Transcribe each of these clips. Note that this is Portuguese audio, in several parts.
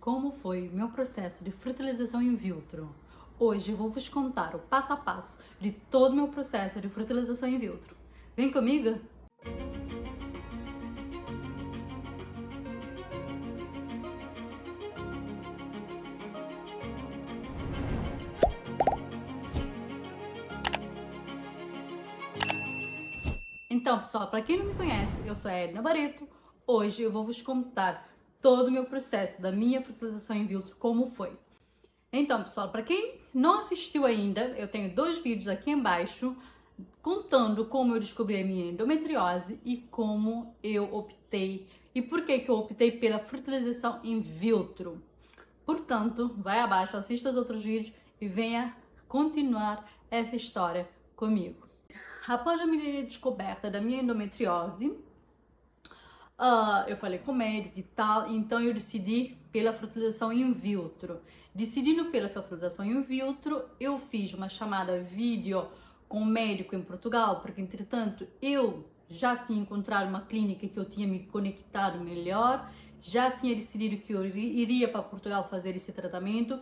como foi o meu processo de fertilização in vitro. Hoje eu vou vos contar o passo a passo de todo o meu processo de fertilização in vitro. Vem comigo? Então, pessoal, para quem não me conhece, eu sou a Edna Barreto. Hoje eu vou vos contar todo o meu processo da minha fertilização in vitro, como foi. Então, pessoal, para quem não assistiu ainda, eu tenho 2 vídeos aqui embaixo contando como eu descobri a minha endometriose e como eu optei e por que eu optei pela fertilização in vitro. Portanto, vai abaixo, assista os outros vídeos e venha continuar essa história comigo. Após a minha descoberta da minha endometriose, eu falei com o médico e tal, então eu decidi pela fertilização in vitro. Decidindo pela fertilização in vitro, eu fiz uma chamada vídeo com o médico em Portugal, porque entretanto eu já tinha encontrado uma clínica que eu tinha me conectado melhor, já tinha decidido que eu iria para Portugal fazer esse tratamento.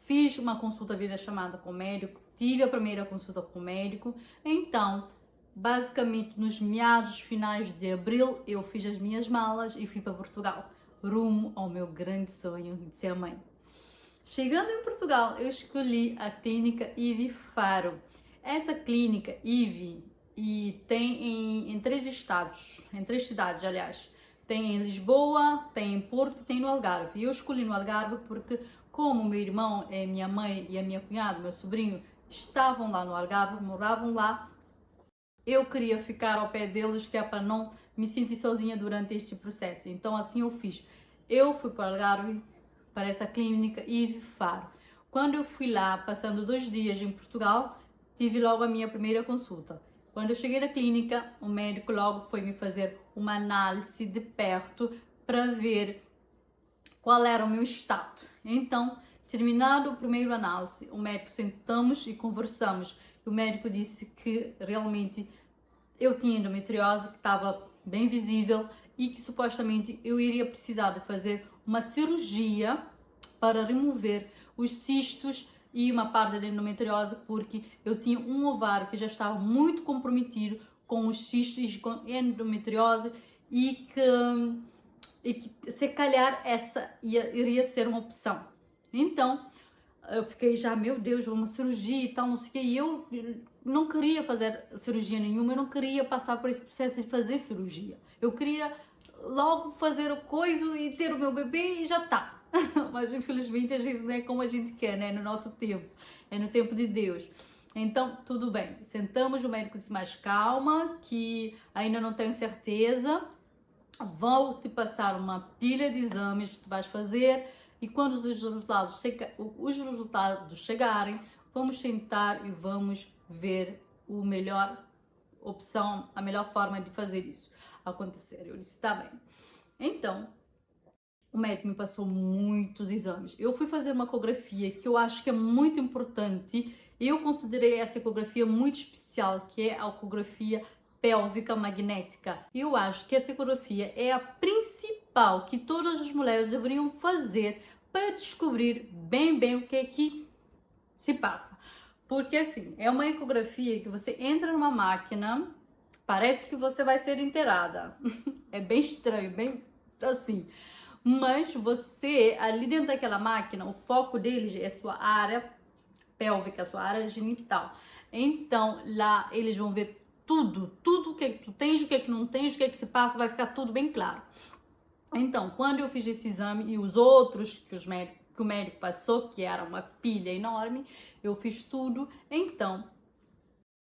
Fiz uma consulta via chamada com o médico, tive a primeira consulta com o médico, então basicamente nos meados finais de abril eu fiz as minhas malas e fui para Portugal, rumo ao meu grande sonho de ser mãe. Chegando em Portugal, eu escolhi a clínica Ivy Faro. Essa clínica Ivy tem em 3 estados, em 3 cidades, aliás. Tem em Lisboa, tem em Porto, tem no Algarve. E eu escolhi no Algarve porque, como meu irmão, minha mãe e a minha cunhada, meu sobrinho, estavam lá no Algarve, moravam lá, eu queria ficar ao pé deles, que é para não me sentir sozinha durante este processo. Então assim eu fiz. Eu fui para o Algarve, para essa clínica Ivy Faro. Quando eu fui lá, passando 2 dias em Portugal, tive logo a minha primeira consulta. Quando eu cheguei na clínica, o médico logo foi me fazer uma análise de perto para ver qual era o meu estado. Então, terminado o primeiro análise, o médico sentamos e conversamos. O médico disse que realmente eu tinha endometriose, que estava bem visível e que supostamente eu iria precisar de fazer uma cirurgia para remover os cistos e uma parte da endometriose, porque eu tinha um ovário que já estava muito comprometido com os cistos e com endometriose e que se calhar essa iria ser uma opção. Então, eu fiquei já, meu Deus, uma cirurgia e tal, não sei o que, e eu não queria fazer cirurgia nenhuma, eu não queria passar por esse processo de fazer cirurgia. Eu queria logo fazer a coisa e ter o meu bebê e já tá. Mas infelizmente às vezes não é como a gente quer, né? No nosso tempo, é no tempo de Deus. Então, tudo bem. Sentamos, o médico disse, mais calma, que ainda não tenho certeza. Vou te passar uma pilha de exames que tu vais fazer e quando os resultados chegarem, vamos sentar e vamos ver a melhor opção, a melhor forma de fazer isso acontecer. Eu disse, tá bem. Então, o médico me passou muitos exames. Eu fui fazer uma ecografia que eu acho que é muito importante. Eu considerei essa ecografia muito especial, que é a ecografia pélvica magnética. Eu acho que essa ecografia é a principal que todas as mulheres deveriam fazer para descobrir bem o que é que se passa. Porque assim, é uma ecografia que você entra numa máquina, parece que você vai ser inteirada. É bem estranho, bem assim. Mas você, ali dentro daquela máquina, o foco deles é sua área pélvica, sua área genital. Então, lá eles vão ver tudo o que tu tens, o que não tens, o que se passa, vai ficar tudo bem claro. Então, quando eu fiz esse exame e os outros que o médico passou, que era uma pilha enorme, eu fiz tudo. Então,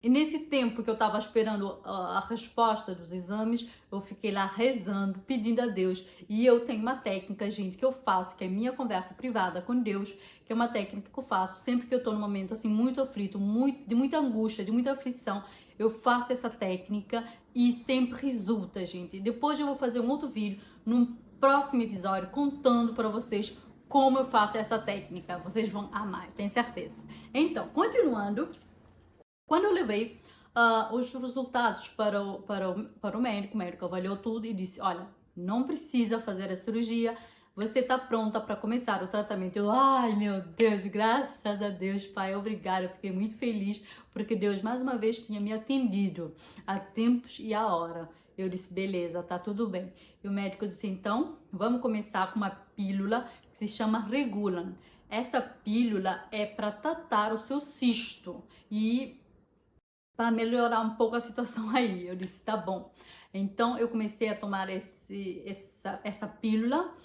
e nesse tempo que eu estava esperando a resposta dos exames, eu fiquei lá rezando, pedindo a Deus. E eu tenho uma técnica, gente, que eu faço, que é minha conversa privada com Deus, que é uma técnica que eu faço sempre que eu estou num momento assim muito aflito, de muita angústia, de muita aflição. Eu faço essa técnica e sempre resulta, gente. Depois eu vou fazer um outro vídeo num próximo episódio contando para vocês como eu faço essa técnica. Vocês vão amar, tenho certeza. Então, continuando. Quando eu levei os resultados para o médico avaliou tudo e disse, olha, não precisa fazer a cirurgia, você tá pronta para começar o tratamento. Eu, ai meu Deus, graças a Deus, Pai, obrigada. Eu fiquei muito feliz porque Deus mais uma vez tinha me atendido a tempos e a hora. Eu disse, beleza, tá tudo bem. E o médico disse, então, vamos começar com uma pílula que se chama Regulan. Essa pílula é para tratar o seu cisto e para melhorar um pouco a situação aí. Eu disse, tá bom. Então, eu comecei a tomar essa pílula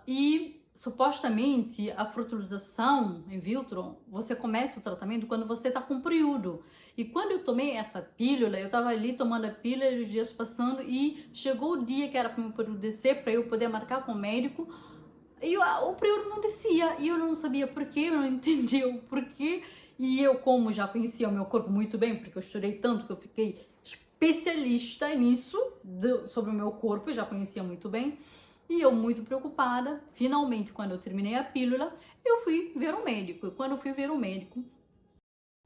e supostamente a fertilização in vitro, você começa o tratamento quando você está com período. E quando eu tomei essa pílula, eu estava ali tomando a pílula e os dias passando e chegou o dia que era para o meu período descer, para eu poder marcar com o médico. E o período não descia e eu não sabia porquê, eu não entendia o porquê. E eu, como já conhecia o meu corpo muito bem, porque eu estudei tanto que eu fiquei especialista nisso, sobre o meu corpo, eu já conhecia muito bem. E eu muito preocupada, finalmente, quando eu terminei a pílula, eu fui ver o médico. E quando eu fui ver o médico,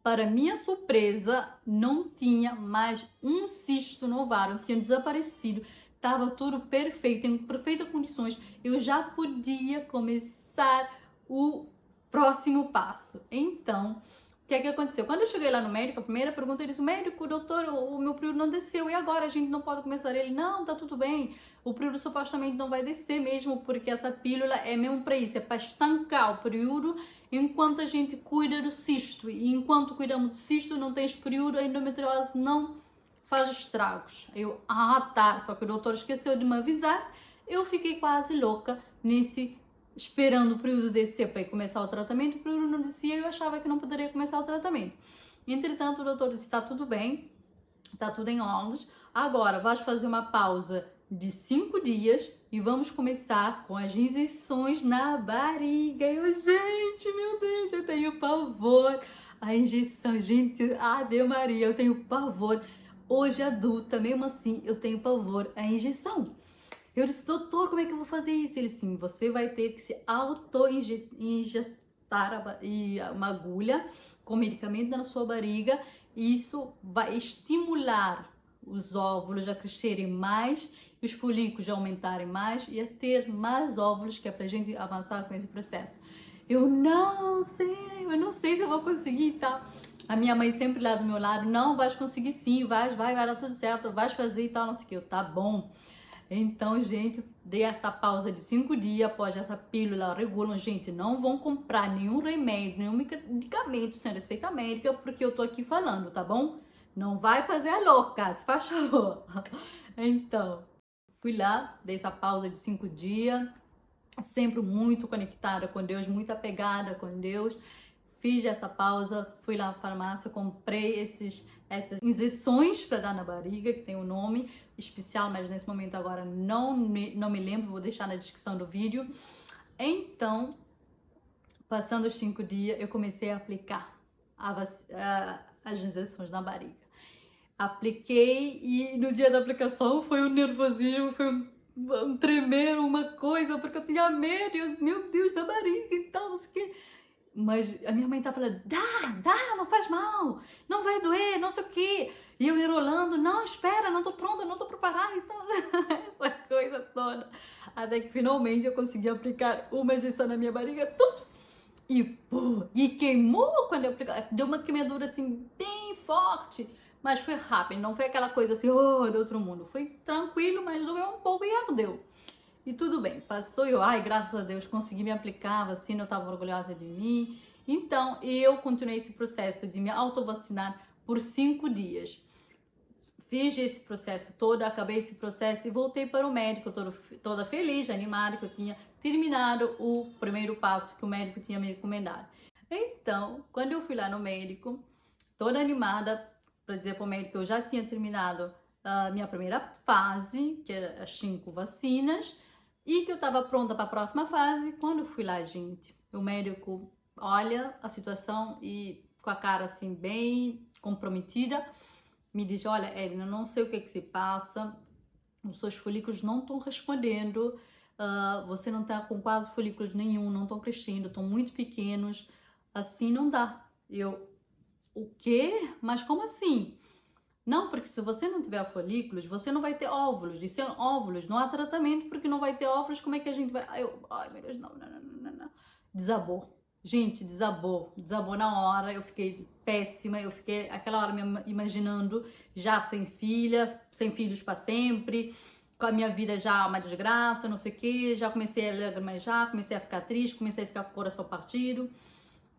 para minha surpresa, não tinha mais um cisto no ovário, tinha desaparecido. Tava tudo perfeito, em perfeitas condições. Eu já podia começar o próximo passo. Então, o que é que aconteceu? Quando eu cheguei lá no médico, a primeira pergunta, ele disse, médico, doutor, o meu período não desceu, e agora a gente não pode começar? Ele, não, tá tudo bem, o período supostamente não vai descer mesmo, porque essa pílula é mesmo para isso, é para estancar o período enquanto a gente cuida do cisto, e enquanto cuidamos do cisto, não tem período, a endometriose não faz estragos. Eu, tá, só que o doutor esqueceu de me avisar, eu fiquei quase louca esperando o período descer para começar o tratamento. O período não descia e eu achava que não poderia começar o tratamento. Entretanto, o doutor disse, está tudo bem, está tudo em ordem, agora vais fazer uma pausa de 5 dias e vamos começar com as injeções na barriga. Eu, gente, meu Deus, eu tenho pavor. A injeção, gente, Ave Maria, eu tenho pavor. Hoje adulta, mesmo assim, eu tenho pavor à injeção. Eu disse, doutor, como é que eu vou fazer isso? Ele, sim, você vai ter que se auto-injetar uma agulha com medicamento na sua barriga. E isso vai estimular os óvulos a crescerem mais, os folículos a aumentarem mais e a ter mais óvulos, que é pra gente avançar com esse processo. Eu não sei se eu vou conseguir, tá? A minha mãe sempre lá do meu lado, não, vais conseguir sim, vai dar tudo certo, vais fazer e tal, não sei o que, eu, tá bom. Então, gente, dei essa pausa de 5 dias após essa pílula Regulam. Gente, não vão comprar nenhum remédio, nenhum medicamento sem receita médica, porque eu tô aqui falando, tá bom? Não vai fazer a louca, se faz favor. Então, fui lá, dei essa pausa de 5 dias, sempre muito conectada com Deus, muito apegada com Deus. Fiz essa pausa, fui lá na farmácia, comprei essas injeções para dar na barriga, que tem um nome especial, mas nesse momento agora não me lembro, vou deixar na descrição do vídeo. Então, passando os 5 dias, eu comecei a aplicar as injeções na barriga. Apliquei e no dia da aplicação foi um nervosismo, foi um tremer, uma coisa, porque eu tinha medo, meu Deus, da barriga e tal, não sei o que. Mas a minha mãe tava falando, dá, não faz mal, não vai doer, não sei o quê. E eu enrolando, não, espera, não tô pronta, não tô preparada e tal. Essa coisa toda. Até que finalmente eu consegui aplicar uma injeção na minha barriga, tups, e queimou quando eu apliquei. Deu uma queimadura assim, bem forte. Mas foi rápido, não foi aquela coisa assim, oh, do outro mundo. Foi tranquilo, mas doeu um pouco e ardeu. E tudo bem, passou e eu, ai, graças a Deus, consegui me aplicar a vacina, eu estava orgulhosa de mim. Então, eu continuei esse processo de me autovacinar por 5 dias. Fiz esse processo todo, acabei esse processo e voltei para o médico, toda feliz, animada, que eu tinha terminado o primeiro passo que o médico tinha me recomendado. Então, quando eu fui lá no médico, toda animada, para dizer para o médico que eu já tinha terminado a minha primeira fase, que era as 5 vacinas, e que eu estava pronta para a próxima fase. Quando eu fui lá, gente, o médico olha a situação e com a cara assim bem comprometida, me diz, olha, Elina, não sei o que se passa, os seus folículos não estão respondendo, você não está com quase folículos nenhum, não estão crescendo, estão muito pequenos, assim não dá. Eu, o quê? Mas como assim? Não, porque se você não tiver folículos, você não vai ter óvulos. E sem óvulos, não há tratamento, porque não vai ter óvulos, como é que a gente vai... Ai, meu Deus, não. Desabou. Gente, desabou. Desabou na hora, eu fiquei péssima, eu fiquei aquela hora me imaginando já sem filha, sem filhos para sempre, com a minha vida já uma desgraça, não sei o quê, já comecei a lagrimejar, comecei a ficar triste, comecei a ficar com o coração partido.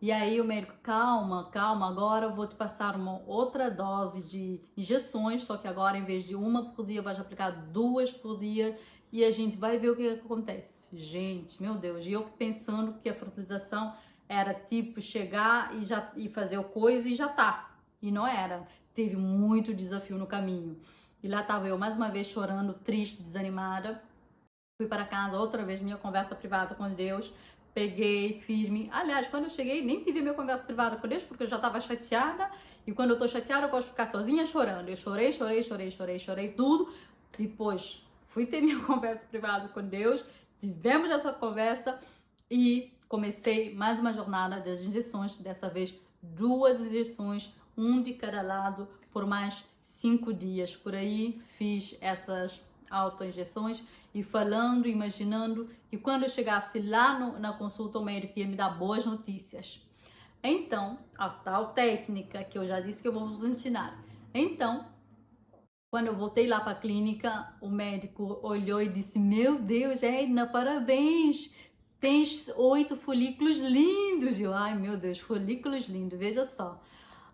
E aí o médico, calma, agora eu vou te passar uma outra dose de injeções, só que agora em vez de uma por dia, vai aplicar 2 por dia e a gente vai ver o que acontece. Gente, meu Deus, e eu pensando que a fertilização era tipo chegar e fazer o coisa e já tá. E não era. Teve muito desafio no caminho. E lá estava eu mais uma vez chorando, triste, desanimada. Fui para casa outra vez, minha conversa privada com Deus. Peguei firme. Aliás, quando eu cheguei, nem tive minha conversa privada com Deus, porque eu já estava chateada. E quando eu tô chateada, eu gosto de ficar sozinha chorando. Eu chorei tudo. Depois, fui ter minha conversa privada com Deus. Tivemos essa conversa e comecei mais uma jornada das injeções. Dessa vez, 2 injeções, um de cada lado, por mais 5 dias. Por aí, fiz essas autoinjeções e falando, imaginando que quando eu chegasse lá na consulta, o médico ia me dar boas notícias. Então, a tal técnica que eu já disse que eu vou vos ensinar. Então, quando eu voltei lá para a clínica, o médico olhou e disse: meu Deus, Edna, parabéns! Tens 8 folículos lindos. Eu, ai meu Deus, folículos lindos, veja só.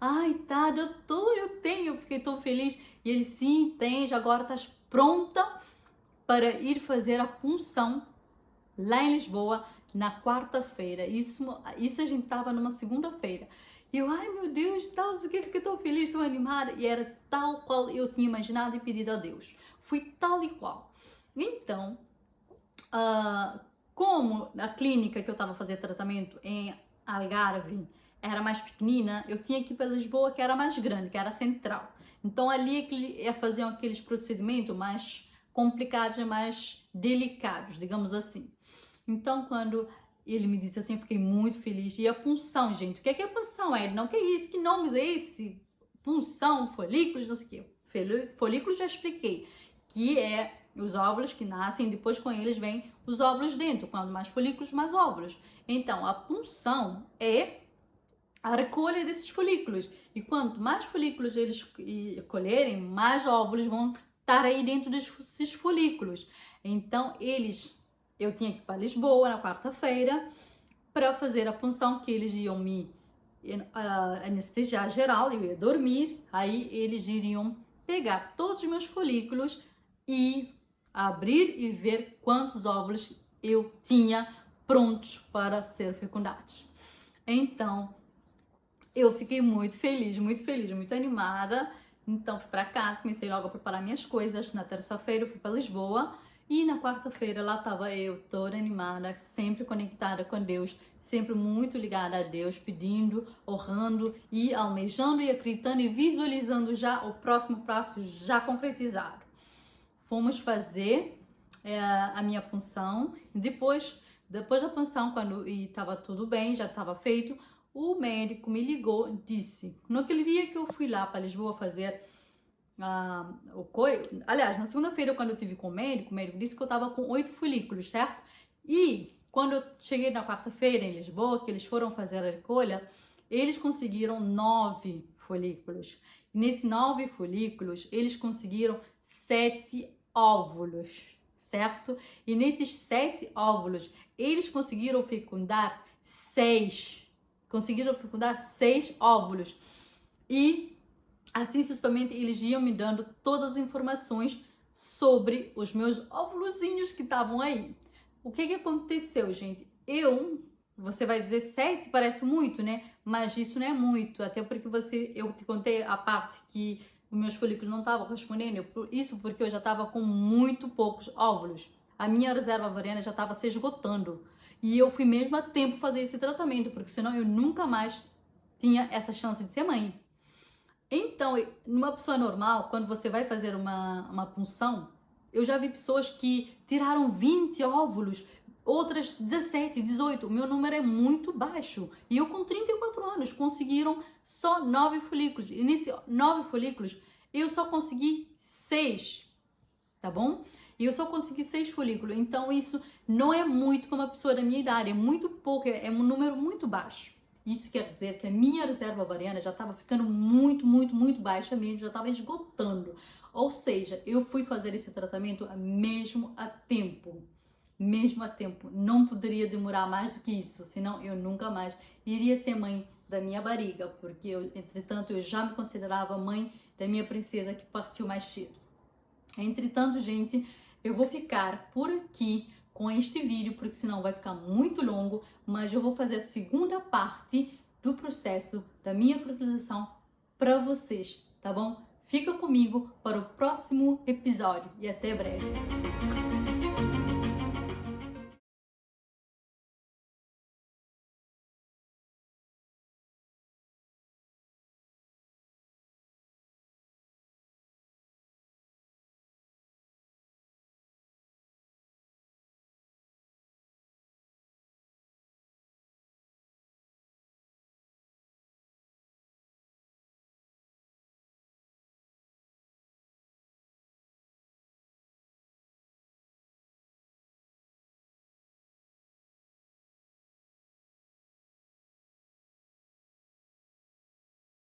Ai, tá, doutor, eu tenho. Eu fiquei tão feliz. E ele, sim, tens, agora estás pronta para ir fazer a punção lá em Lisboa na quarta-feira. Isso a gente estava numa segunda-feira. E eu, ai meu Deus, tal, fiquei tão feliz, tão animada. E era tal qual eu tinha imaginado e pedido a Deus. Fui tal e qual. Então, como a clínica que eu estava fazendo tratamento em Algarve era mais pequenina, eu tinha que ir para Lisboa, que era mais grande, que era central. Então ali faziam aqueles procedimentos mais complicados, mais delicados, digamos assim. Então quando ele me disse assim, eu fiquei muito feliz. E a punção, gente, o que é a punção, Edna? O que é isso? Que nomes é esse? Punção, folículos, não sei o quê. Folículos já expliquei, que é os óvulos que nascem, depois com eles vêm os óvulos dentro. Quanto mais folículos, mais óvulos. Então, a punção é a recolha desses folículos. E quanto mais folículos eles colherem, mais óvulos vão estar aí dentro desses folículos. Então, eu tinha que ir para Lisboa na quarta-feira para fazer a punção, que eles iam me anestesiar geral, eu ia dormir, aí eles iriam pegar todos os meus folículos e abrir e ver quantos óvulos eu tinha prontos para ser fecundados. Então, eu fiquei muito feliz, muito animada. Então, fui para casa, comecei logo a preparar minhas coisas. Na terça-feira, eu fui para Lisboa. E na quarta-feira, lá estava eu, toda animada, sempre conectada com Deus, sempre muito ligada a Deus, pedindo, orando e almejando e acreditando e visualizando já o próximo passo já concretizado. Fomos fazer a minha punção. Depois da punção, quando estava tudo bem, já estava feito, o médico me ligou, disse, naquele dia que eu fui lá para Lisboa fazer aliás, na segunda-feira, quando eu tive com o médico disse que eu estava com 8 folículos, certo? E quando eu cheguei na quarta-feira em Lisboa, que eles foram fazer a recolha, eles conseguiram 9 folículos. E nesses 9 folículos, eles conseguiram 7 óvulos, certo? E nesses 7 óvulos, eles conseguiram fecundar 6 óvulos. E assim sucessivamente eles iam me dando todas as informações sobre os meus óvulozinhos que estavam aí. O que aconteceu, gente? Você vai dizer 7 parece muito, né? Mas isso não é muito, até porque eu te contei a parte que os meus folículos não estavam respondendo, isso porque eu já estava com muito poucos óvulos. A minha reserva ovariana já estava se esgotando. E eu fui mesmo a tempo fazer esse tratamento, porque senão eu nunca mais tinha essa chance de ser mãe. Então, numa pessoa normal, quando você vai fazer uma punção, eu já vi pessoas que tiraram 20 óvulos, outras 17, 18. O meu número é muito baixo. E eu, com 34 anos, conseguiram só 9 folículos. E nesses 9 folículos, eu só consegui 6, tá bom? E eu só consegui 6 folículos, então isso não é muito para uma pessoa da minha idade, é muito pouco, é um número muito baixo. Isso quer dizer que a minha reserva ovariana já estava ficando muito baixa mesmo, já estava esgotando. Ou seja, eu fui fazer esse tratamento mesmo a tempo. Mesmo a tempo. Não poderia demorar mais do que isso, senão eu nunca mais iria ser mãe da minha barriga, porque entretanto eu já me considerava mãe da minha princesa que partiu mais cedo. Entretanto, gente, eu vou ficar por aqui com este vídeo, porque senão vai ficar muito longo, mas eu vou fazer a segunda parte do processo da minha fertilização para vocês, tá bom? Fica comigo para o próximo episódio e até breve.